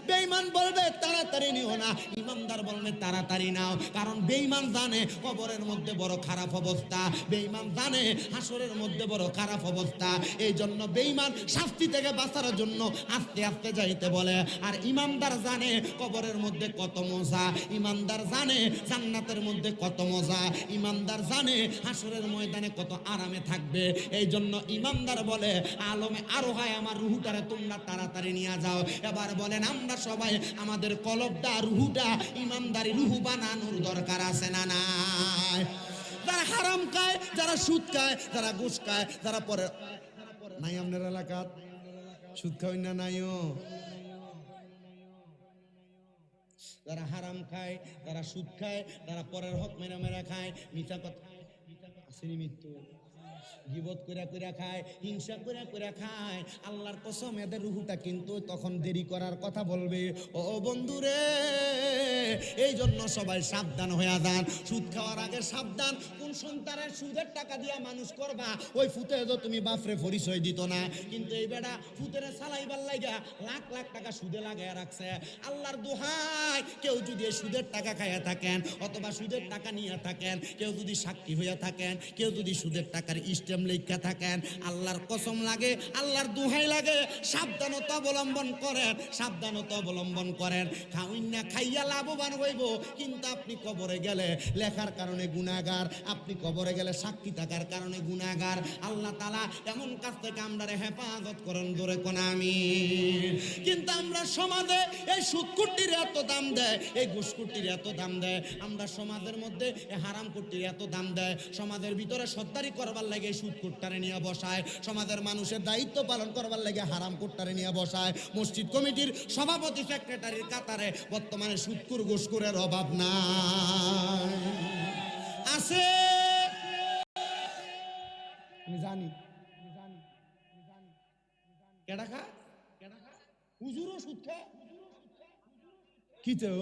বেঈমান বলবে তাড়াতাড়ি নিও না, ইমানদার বলবে তাড়াতাড়ি নাও। কারণ বেঈমান জানে কবরের মধ্যে বড় খারাপ অবস্থা, বেঈমান জানে হাসরের মধ্যে বড় খারাপ অবস্থা। এই জন্য বেঈমান শাস্তি থেকে বাঁচার জন্য আস্তে আস্তে যাইতে বলে। আর ইমানদার জানে কবরের মধ্যে কত মজা, ইমানদার জানে জান্নাতের মধ্যে কত মজা, ইমানদার জানে হাসরের ময়দানে কত আরামে থাকবে। এই জন্য ইমানদার বলে আলমে আরো হয় আমার রুহুটারে তোমরা তাড়াতাড়ি নিয়ে যাও। এবার বলেন আমরা সবাই আমাদের কলবটা রুহুটা ইমানদারি রুহু বানানোর দরকার আছে না নাই? যারা হারাম খায়, যারা সুদ খায়, যারা ঘুষ খায়, যারা পরে নাই আপনার এলাকাত সুদ খাওয়াই না নাইও, যারা হারাম খায়, যারা সুদ খায়, যারা পরের হক মেরা মেরা খায়, মিথ্যা কথা আসেনি, মৃত্যু গীবত কইরা কইরা খায়, হিংসা কইরা কইরা খায়, আল্লাহর কসম এদের রুহুটা কিন্তু তখন দেরি করার কথা বলবে। ও বন্ধুরে, এই জন্য সবাই সাবধান হয়ে যান। সুদ খাওয়ার আগে সাবধান। কোন সন্তানের সুদের টাকা দিয়া মানুষ করবা, ওই ফুতে তো তুমি বাপরে পরিচয় দিত না, কিন্তু এই বেটা ফুতের সালাইবার লাগা লাখ লাখ টাকা সুদে লাগায় রাখছে। আল্লাহর দোহাই, কেউ যদি এই সুদের টাকা খাইয়া থাকেন অথবা সুদের টাকা নিয়ে থাকেন, কেউ যদি সাক্ষী হইয়া থাকেন, কেউ যদি সুদের টাকার স্টেম লেখা থাকেন, আল্লাহর কসম লাগে, আল্লাহর দোহাই লাগে, সাবধানতা অবলম্বন করেন, সাবধানতা অবলম্বন করেন। খাওইন না খাইয়া লাভবান হইব, কিন্তু আপনি কবরে গেলে লেখার কারণে গুনাহগার, আপনি কবরে গেলে সাক্ষী থাকার কারণে গুনাহগার। আল্লাহ তাআলা এমন কাজ থেকে আমরা হেফাজত করেন, জোরে কোন আমিন। কিন্তু আমরা সমাজে এই সুদকুটির এত দাম দেয়, এই ঘুষকুটির এত দাম দেয়, আমরা সমাজের মধ্যে এই হারাম কুটির এত দাম দেয়, সমাজের ভিতরে সত্তারি করবার লাগে সুদ কুট্টারে নিয়ে বসায়, সমাজের মানুষের দায়িত্ব পালন করবার লাগে হারাম কুট্টারে নিয়ে বসায়। মসজিদ কমিটির সভাপতি সেক্রেটারির কাতারে বর্তমানে সুদকুর ঘুষকুরের অভাব নাই, আছে। আমি জানি কেডা খা, হুজুরও সুদ খায়, কি তো